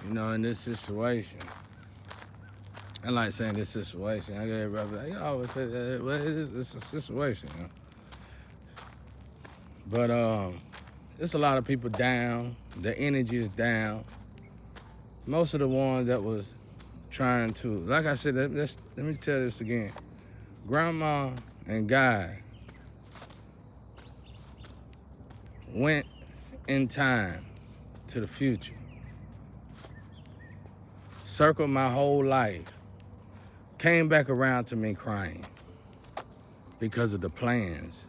in this situation. I like saying this situation. I get everybody like, you always say that, well, it's a situation. But there's a lot of people down. The energy is down. Most of the ones that was trying to, like I said, let me tell this again. Grandma and Guy went in time to the future, circled my whole life, came back around to me crying because of the plans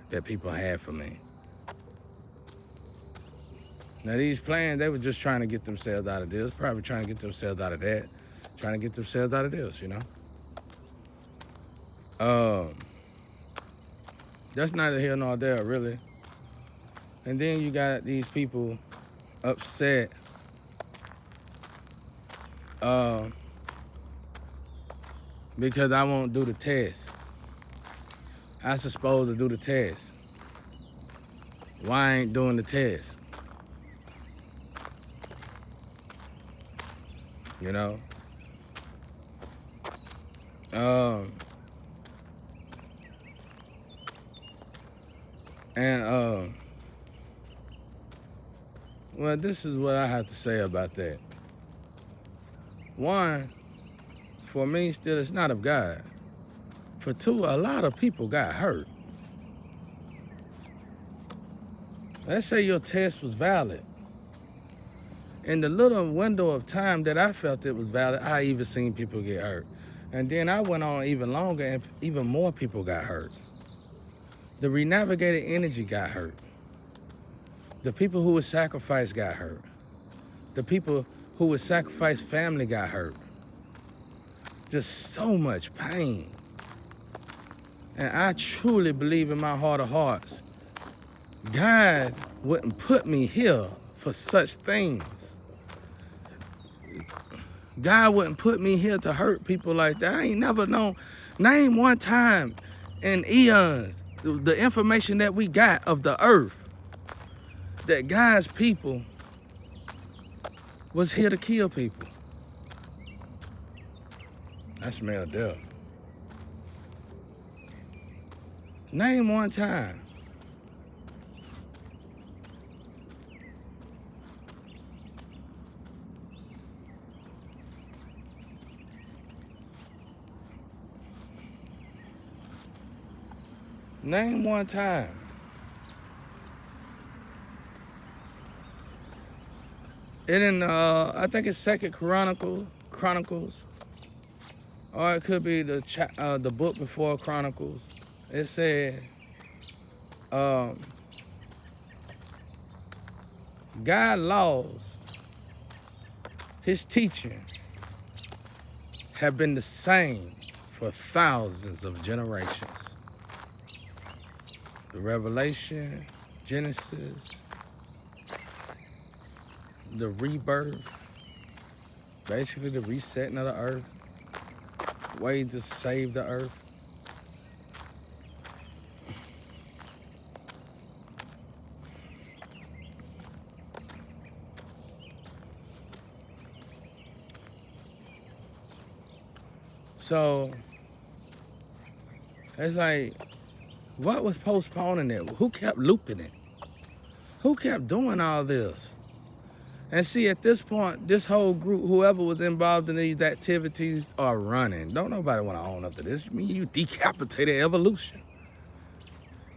that people had for me. Now these plans, they were just trying to get themselves out of this, probably trying to get themselves out of that, trying to get themselves out of this, That's neither here nor there, really. And then you got these people upset because I won't do the test. I supposed to do the test. Why I ain't doing the test? Well, this is what I have to say about that. One, for me, still, it's not of God. For two, a lot of people got hurt. Let's say your test was valid. In the little window of time that I felt it was valid, I even seen people get hurt. And then I went on even longer and even more people got hurt. The renavigated energy got hurt. The people who were sacrificed got hurt. The people who would sacrifice family got hurt. Just so much pain. And I truly believe in my heart of hearts, God wouldn't put me here for such things. God wouldn't put me here to hurt people like that. I ain't never known. Name one time in eons, the information that we got of the earth, that God's people was here to kill people. I smell death. Name one time. Name one time. It in I think it's Second Chronicles, or it could be the book before Chronicles. It said, God laws, his teaching, have been the same for thousands of generations. The Revelation, Genesis, the rebirth, basically the resetting of the earth, way to save the earth. So it's like, what was postponing it? Who kept looping it? Who kept doing all this? And see, at this point, this whole group, whoever was involved in these activities, are running. Don't nobody want to own up to this. I mean, you decapitated evolution.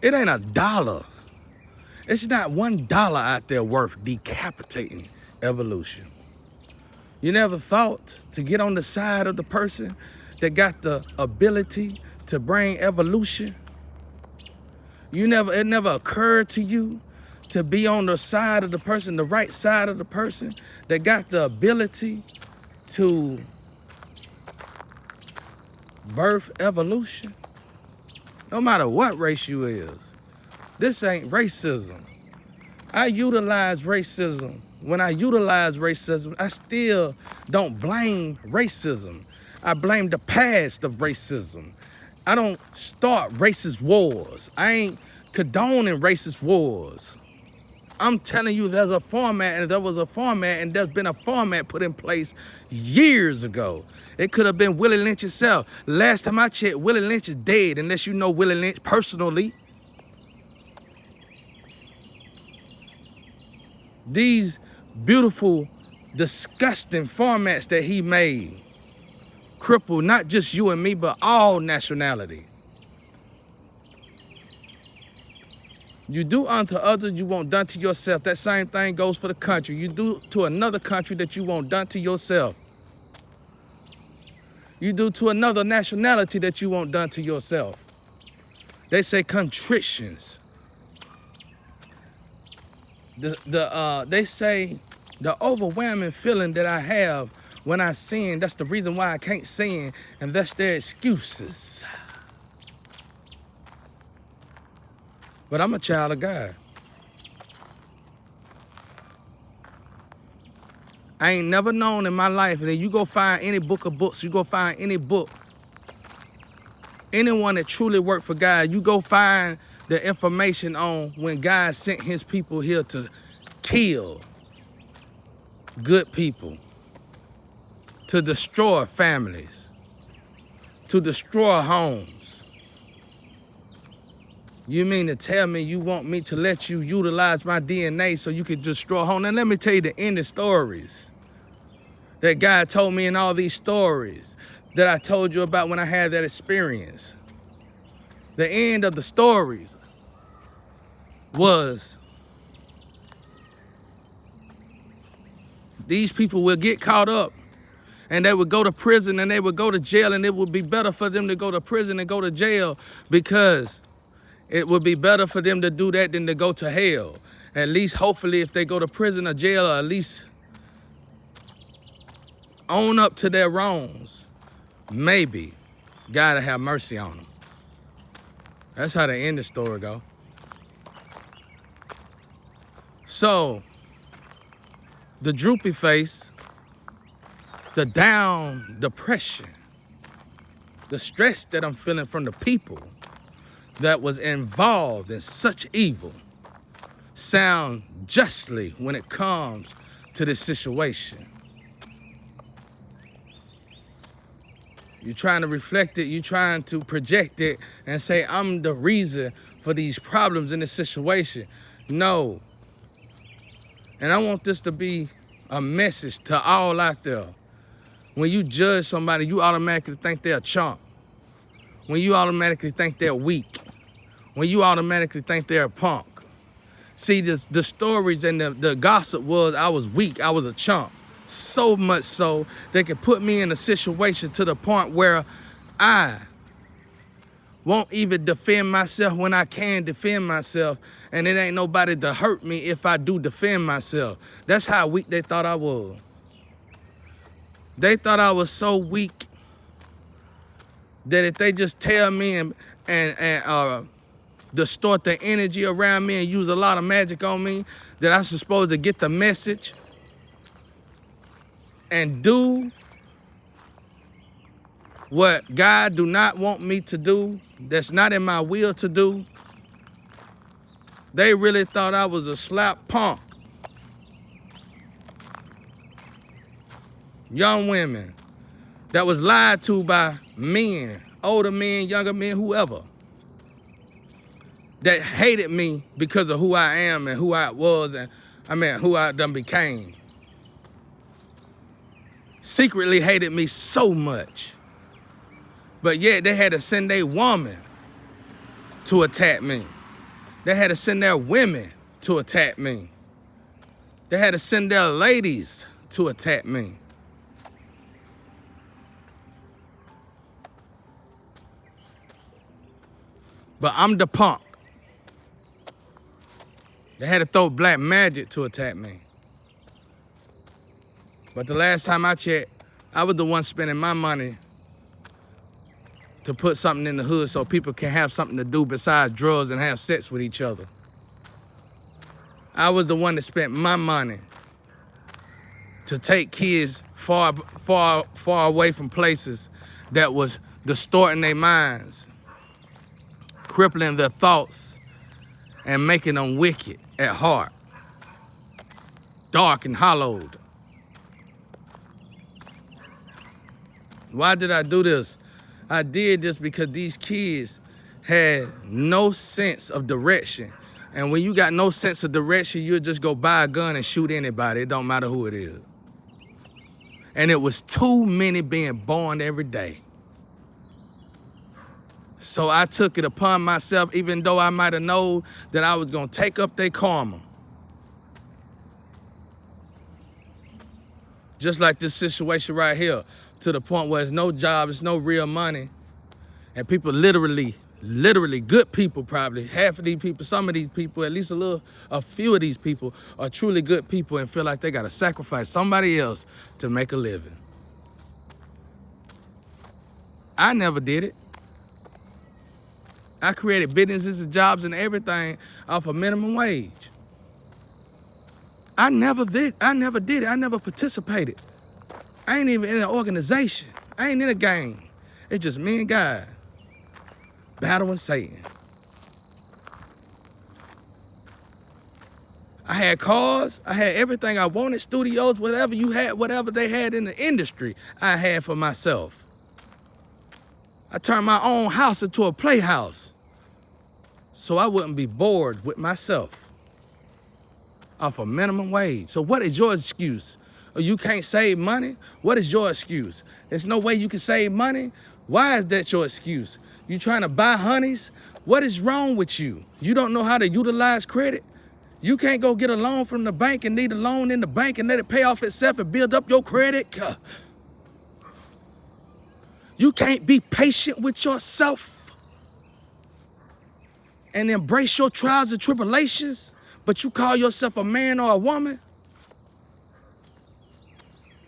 It ain't $1. It's not $1 out there worth decapitating evolution. You never thought to get on the side of the person that got the ability to bring evolution? It never occurred to you to be on the side of the person, the right side of the person that got the ability to birth evolution? No matter what race you is. This ain't racism. I utilize racism. When I utilize racism, I still don't blame racism. I blame the past of racism. I don't start racist wars. I ain't condoning racist wars. I'm telling you, there's a format, and there was a format, and there's been a format put in place years ago. It could have been Willie Lynch himself. Last time I checked, Willie Lynch is dead, unless you know Willie Lynch personally. These beautiful, disgusting formats that he made cripple not just you and me, but all nationality. You do unto others, you want done to yourself. That same thing goes for the country. You do to another country that you want done to yourself. You do to another nationality that you want done to yourself. They say contritions. They say the overwhelming feeling that I have when I sin, that's the reason why I can't sin, and that's their excuses. But I'm a child of God. I ain't never known in my life, and then you go find any book of books, you go find any book, anyone that truly worked for God, you go find the information on when God sent his people here to kill good people, to destroy families, to destroy homes. You mean to tell me you want me to let you utilize my DNA so you can destroy home? Now let me tell you the end of stories that God told me in all these stories that I told you about when I had that experience. The end of the stories was these people will get caught up and they would go to prison and they would go to jail, and it would be better for them to go to prison and go to jail because it would be better for them to do that than to go to hell. At least, hopefully, if they go to prison or jail, or at least own up to their wrongs, maybe God will have mercy on them. That's how the end of the story go. So, the droopy face, the down depression, the stress that I'm feeling from the people that was involved in such evil sound justly when it comes to this situation. You're trying to reflect it, you're trying to project it and say, I'm the reason for these problems in this situation. No. And I want this to be a message to all out there. When you judge somebody, you automatically think they're a chump. When you automatically think they're weak. When you automatically think they're a punk. See, the stories and the gossip was I was weak, I was a chump. So much so, they could put me in a situation to the point where I won't even defend myself when I can defend myself, and it ain't nobody to hurt me if I do defend myself. That's how weak they thought I was. They thought I was so weak that if they just tell me and distort the energy around me and use a lot of magic on me, that I'm supposed to get the message and do what God do not want me to do, that's not in my will to do. They really thought I was a slap punk. Young women that was lied to by men, older men, younger men, whoever, that hated me because of who I am and who I was, and who I done became. Secretly hated me so much. But yet they had to send their woman to attack me. They had to send their women to attack me. They had to send their ladies to attack me. But I'm the punk. They had to throw black magic to attack me. But the last time I checked, I was the one spending my money to put something in the hood so people can have something to do besides drugs and have sex with each other. I was the one that spent my money to take kids far away from places that was distorting their minds, crippling their thoughts, and making them wicked at heart. dark and hollowed. Why did I do this? I did this because these kids had no sense of direction. And when you got no sense of direction, you'll just go buy a gun and shoot anybody. It don't matter who it is. And it was too many being born every day. So I took it upon myself, even though I might have known that I was going to take up their karma. Just like this situation right here, to the point where there's no job, there's no real money. And people literally, good people probably, half of these people, some of these people, at least a few of these people are truly good people and feel like they got to sacrifice somebody else to make a living. I never did it. I created businesses and jobs and everything off a minimum wage. I never did it. I never participated. I ain't even in an organization. I ain't in a gang. It's just me and God battling Satan. I had cars. I had everything I wanted, studios, whatever you had, whatever they had in the industry, I had for myself. I turned my own house into a playhouse so I wouldn't be bored with myself off a minimum wage. So what is your excuse? Oh, you can't save money? What is your excuse? There's no way you can save money? Why is that your excuse? You trying to buy honeys? What is wrong with you? You don't know how to utilize credit? You can't go get a loan from the bank and need a loan in the bank and let it pay off itself and build up your credit? You can't be patient with yourself and embrace your trials and tribulations, but you call yourself a man or a woman?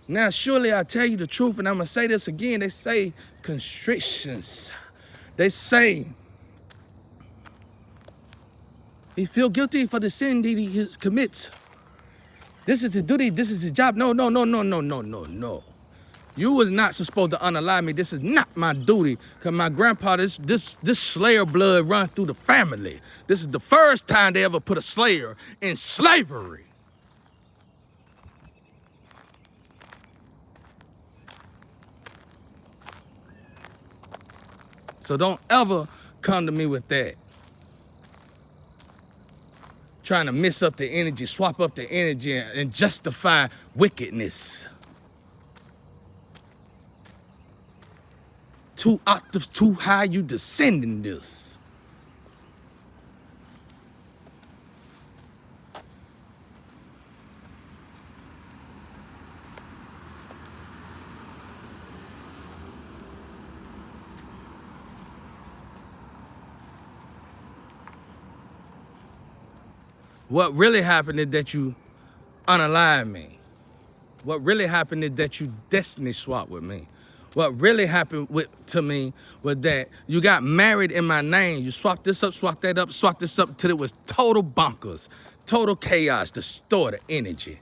Now, surely I tell you the truth, and I'm going to say this again. They say constrictions. They say he feel guilty for the sin that he commits. This is the duty. This is his job. No. You was not supposed to unalive me. This is not my duty. Because my grandpa, this slayer blood runs through the family. This is the first time they ever put a slayer in slavery. So don't ever come to me with that. Trying to mess up the energy, swap up the energy, and justify wickedness. 2 octaves too high, you descending this. What really happened is that you unaligned me. What really happened is that you destiny swapped with me. What really happened to me was that you got married in my name. You swapped this up, swapped that up, swapped this up until it was total bonkers, total chaos, distorted energy.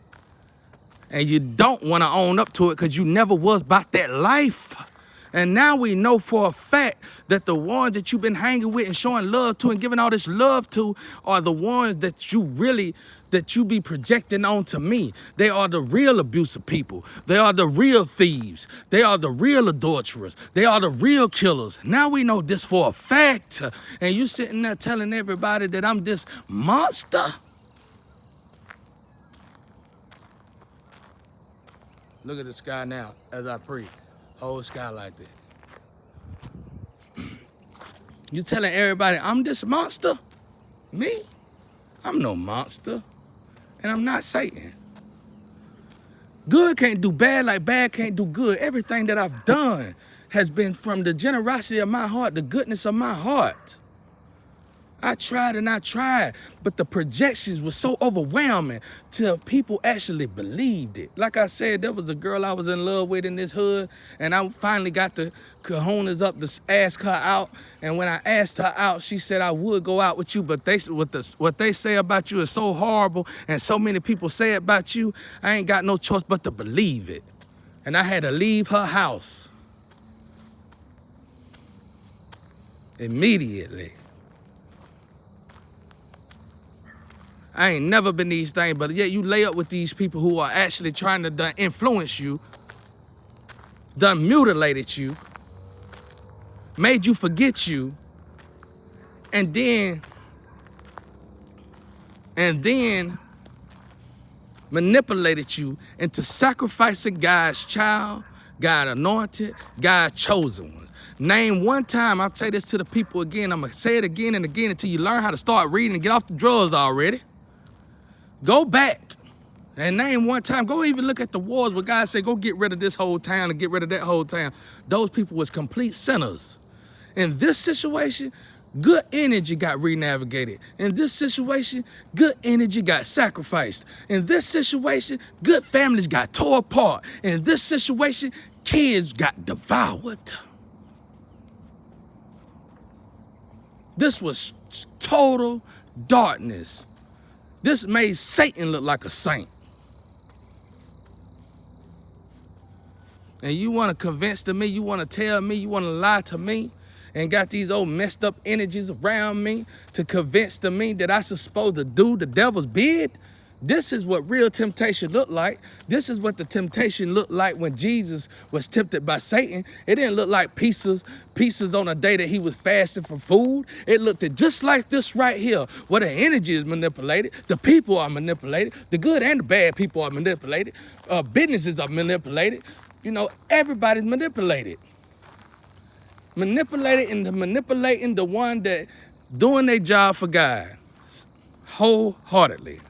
And you don't want to own up to it because you never was about that life. And now we know for a fact that the ones that you've been hanging with and showing love to and giving all this love to are the ones that you be projecting onto me. They are the real abusive people. They are the real thieves. They are the real adulterers. They are the real killers. Now we know this for a fact. And you sitting there telling everybody that I'm this monster? Look at the sky now as I pray. Whole sky like that. You telling everybody I'm this monster? Me? I'm no monster. And I'm not Satan. Good can't do bad like bad can't do good. Everything that I've done has been from the generosity of my heart, the goodness of my heart. I tried, but the projections were so overwhelming till people actually believed it. Like I said, there was a girl I was in love with in this hood, and I finally got the cojones up to ask her out. And when I asked her out, she said I would go out with you, but what they say about you is so horrible, and so many people say about you, I ain't got no choice but to believe it. And I had to leave her house immediately. I ain't never been these things, but yet you lay up with these people who are actually trying to done influence you, done mutilated you, made you forget you, and then manipulated you into sacrificing God's child, God anointed, God chosen one. Name one time, I'll say this to the people again, I'm gonna say it again and again until you learn how to start reading and get off the drugs already. Go back and name one time, go even look at the wars where God said, go get rid of this whole town and get rid of that whole town. Those people was complete sinners. In this situation, good energy got renavigated. In this situation, good energy got sacrificed. In this situation, good families got tore apart. In this situation, kids got devoured. This was total darkness. This made Satan look like a saint. And you want to convince to me, you want to tell me, you want to lie to me, and got these old messed up energies around me to convince to me that I'm supposed to do the devil's bid? This is what real temptation looked like. This is what the temptation looked like when Jesus was tempted by Satan. It didn't look like pieces on a day that he was fasting for food. It looked just like this right here, where the energy is manipulated, the people are manipulated, the good and the bad people are manipulated, businesses are manipulated. You know, everybody's manipulated. Manipulating the one that doing their job for God wholeheartedly.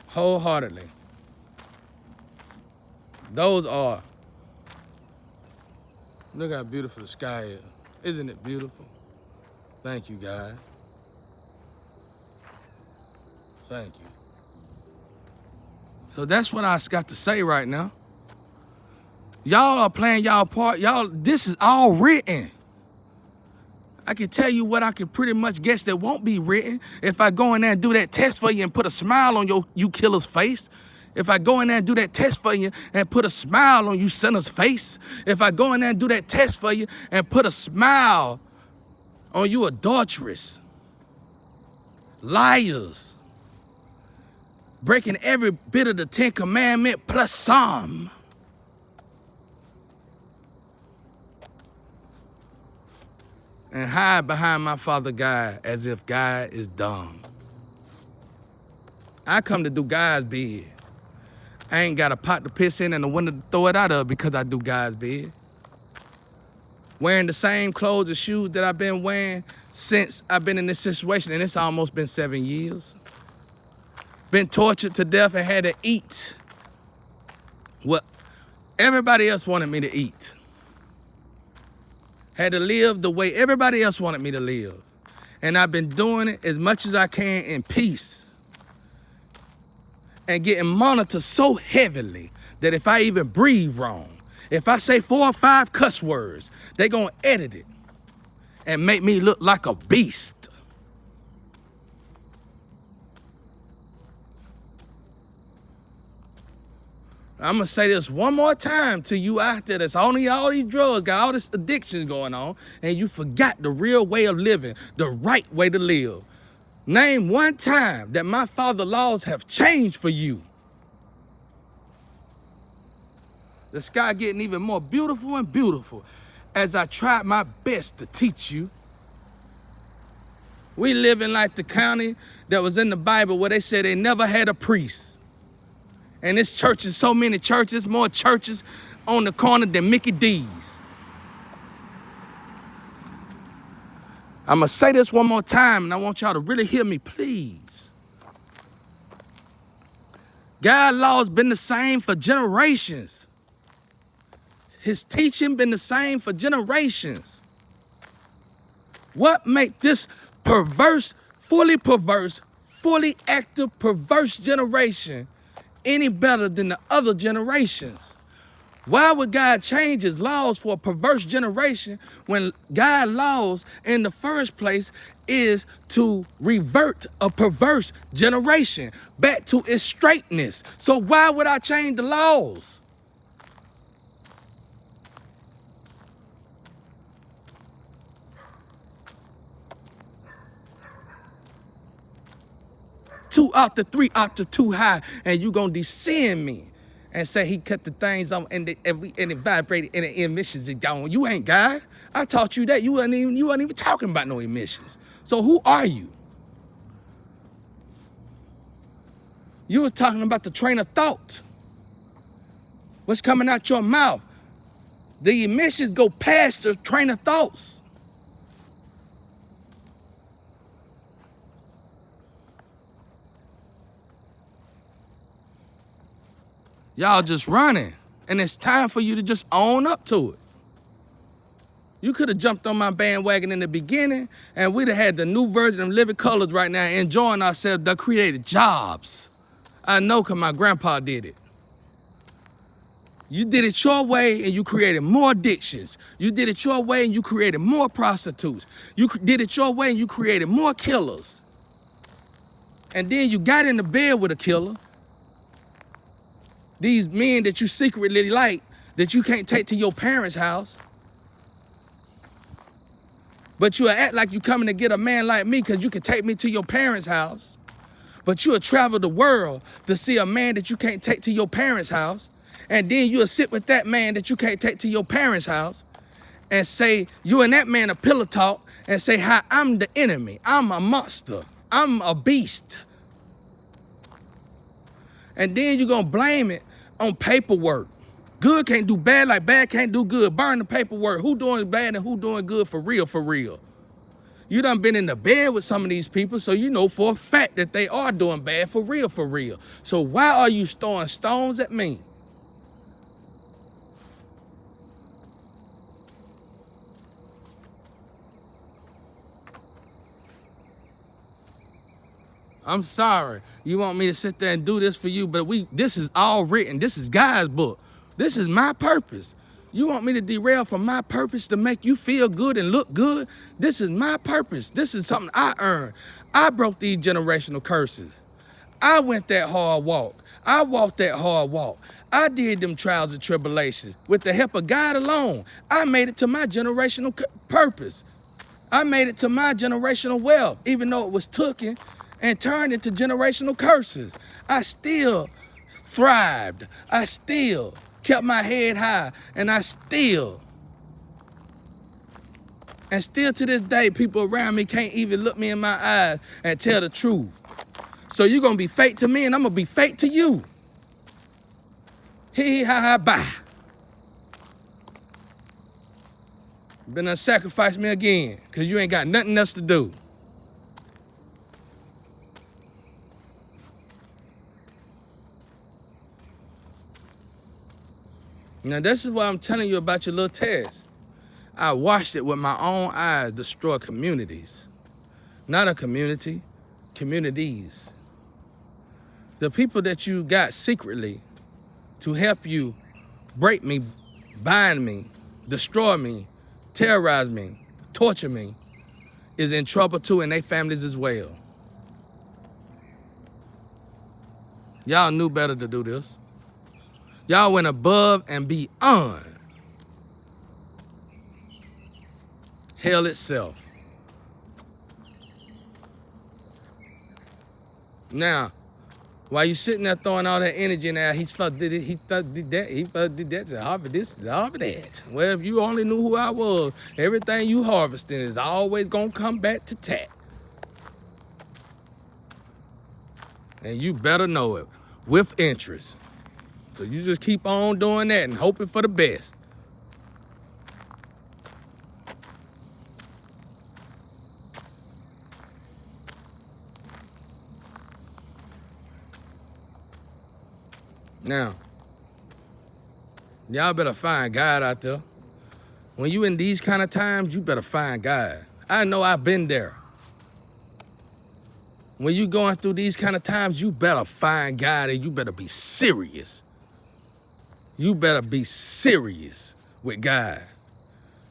Wholeheartedly. Those are. Look how beautiful the sky is. Isn't it beautiful? Thank you, God. Thank you. So that's what I got to say right now. Y'all are playing y'all part. Y'all, this is all written. I can tell you what I can pretty much guess that won't be written if I go in there and do that test for you and put a smile on you killer's face. If I go in there and do that test for you and put a smile on you sinner's face. If I go in there and do that test for you and put a smile on you adulteress, liars, breaking every bit of the 10 Commandments plus some. And hide behind my Father God as if God is dumb. I come to do God's bid. I ain't got a pot to piss in and a window to throw it out of because I do God's bid. Wearing the same clothes and shoes that I've been wearing since I've been in this situation, and it's almost been 7 years. Been tortured to death and had to eat what everybody else wanted me to eat. Had to live the way everybody else wanted me to live. And I've been doing it as much as I can in peace. And getting monitored so heavily that if I even breathe wrong, if I say 4 or 5 cuss words, they gonna edit it and make me look like a beast. I'm gonna say this one more time to you out there that's on all these drugs, got all this addictions going on, and you forgot the real way of living, the right way to live. Name one time that my Father's laws have changed for you. The sky getting even more beautiful and beautiful as I tried my best to teach you. We live in like the county that was in the Bible where they said they never had a priest. And this church is so many churches, more churches on the corner than Mickey D's. I'm gonna say this one more time and I want y'all to really hear me, please. God's law's been the same for generations. His teaching been the same for generations. What make this perverse, fully active, perverse generation any better than the other generations? Why would God change his laws for a perverse generation when God's laws in the first place is to revert a perverse generation back to its straightness? So why would I change the laws? 2 octave, 3 octave too high, and you gonna descend me and say he cut the things on and it vibrated and the emissions is gone. You ain't God. I taught you that. You wasn't even talking about no emissions. So who are you? You were talking about the train of thought. What's coming out your mouth? The emissions go past the train of thoughts. Y'all just running, and it's time for you to just own up to it. You could have jumped on my bandwagon in the beginning, and we'd have had the new version of Living Colors right now, enjoying ourselves that created jobs. I know because my grandpa did it. You did it your way, and you created more addictions. You did it your way, and you created more prostitutes. You did it your way, and you created more killers. And then you got in the bed with a killer. These men that you secretly like, that you can't take to your parents' house. But you'll act like you coming to get a man like me because you can take me to your parents' house. But you'll travel the world to see a man that you can't take to your parents' house. And then you'll sit with that man that you can't take to your parents' house and say, you and that man a pillow talk and say, hi, I'm the enemy. I'm a monster. I'm a beast. And then you're going to blame it on paperwork. Good can't do bad like bad can't do good. Burn the paperwork. Who doing bad and who doing good for real, for real? You done been in the bed with some of these people, so you know for a fact that they are doing bad for real, for real. So why are you throwing stones at me? I'm sorry. You want me to sit there and do this for you, but this is all written. This is God's book. This is my purpose. You want me to derail from my purpose to make you feel good and look good? This is my purpose. This is something I earned. I broke these generational curses. I went that hard walk. I walked that hard walk. I did them trials and tribulations. With the help of God alone, I made it to my generational purpose. I made it to my generational wealth, even though it was taken and turned into generational curses. I still thrived. I still kept my head high, and still to this day, people around me can't even look me in my eyes and tell the truth. So you're gonna be fake to me, and I'm gonna be fake to you. Hee ha ha bye. Been to sacrifice me again, cause you ain't got nothing else to do. Now this is what I'm telling you about your little test. I watched it with my own eyes destroy communities. Not a community, communities. The people that you got secretly to help you break me, bind me, destroy me, terrorize me, torture me, is in trouble too, and their families as well. Y'all knew better to do this. Y'all went above and beyond hell itself. Now, while you sitting there throwing all that energy now, he did it, he did that, did that, to harvest this, to harvest that. Well, if you only knew who I was, everything you harvesting is always gonna come back to tat. And you better know it with interest. So you just keep on doing that and hoping for the best. Now, y'all better find God out there. When you in these kind of times, you better find God. I know I've been there. When you going through these kind of times, you better find God, and you better be serious. You better be serious with God.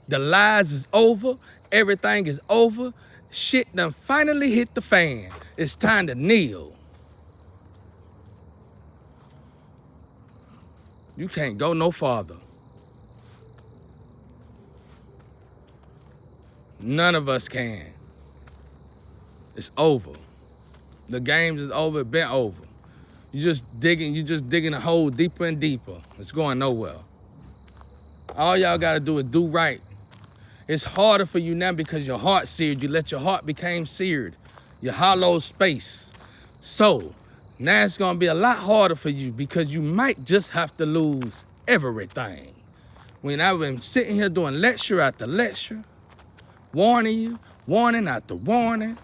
The lies is over. Everything is over. Shit done finally hit the fan. It's time to kneel. You can't go no farther. None of us can. It's over. The games is over, been over. You're just digging a hole deeper and deeper. It's going nowhere. All y'all gotta do is do right. It's harder for you now because your heart's seared. You let your heart become seared. Your hollow space. So now it's gonna be a lot harder for you because you might just have to lose everything. When I've been sitting here doing lecture after lecture, warning you, warning after warning,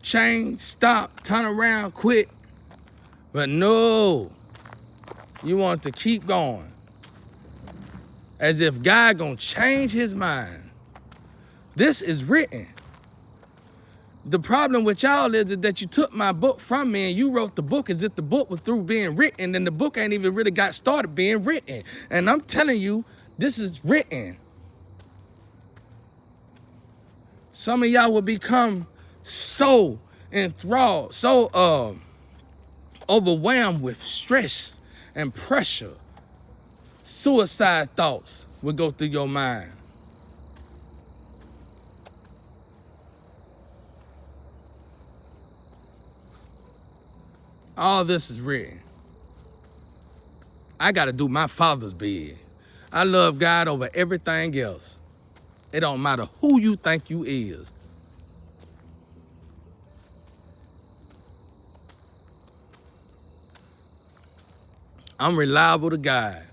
change, stop, turn around, quit. But no, you want to keep going. As if God gonna change his mind. This is written. The problem with y'all is that you took my book from me and you wrote the book as if the book was through being written, and the book ain't even really got started being written. And I'm telling you, this is written. Some of y'all will become so enthralled, so overwhelmed with stress and pressure. Suicide thoughts will go through your mind. All this is written. I got to do my Father's bid. I love God over everything else. It don't matter who you think you is. I'm reliable to God.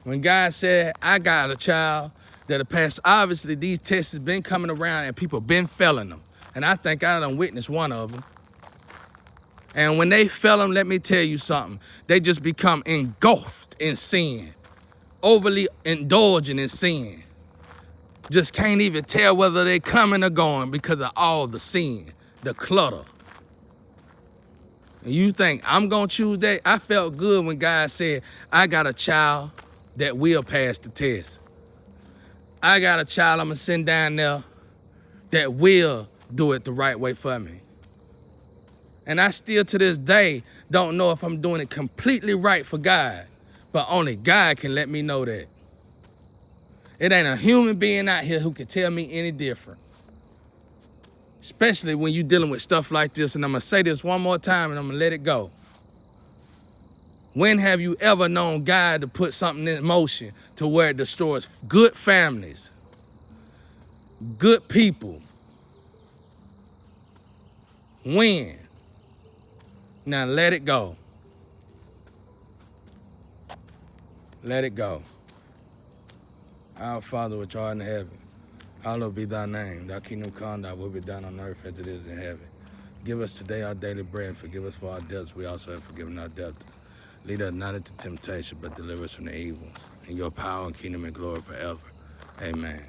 When God said, I got a child that'll pass, obviously these tests has been coming around and people been failing them. And I think I done witnessed one of them. And when they fail them, let me tell you something. They just become engulfed in sin. Overly indulging in sin. Just can't even tell whether they coming or going because of all the sin, the clutter. And you think, I'm going to choose that? I felt good when God said, I got a child that will pass the test. I got a child I'm going to send down there that will do it the right way for me. And I still to this day don't know if I'm doing it completely right for God, but only God can let me know that. It ain't a human being out here who can tell me any different. Especially when you're dealing with stuff like this, and I'm gonna say this one more time and I'm gonna let it go. When have you ever known God to put something in motion to where it destroys good families, good people? When? Now let it go. Let it go. Our Father which art in heaven, hallowed be thy name. Thy kingdom come, thy will be done on earth as it is in heaven. Give us today our daily bread, and forgive us for our debts. We also have forgiven our debtors. Lead us not into temptation, but deliver us from the evil. In your power and kingdom and glory forever. Amen.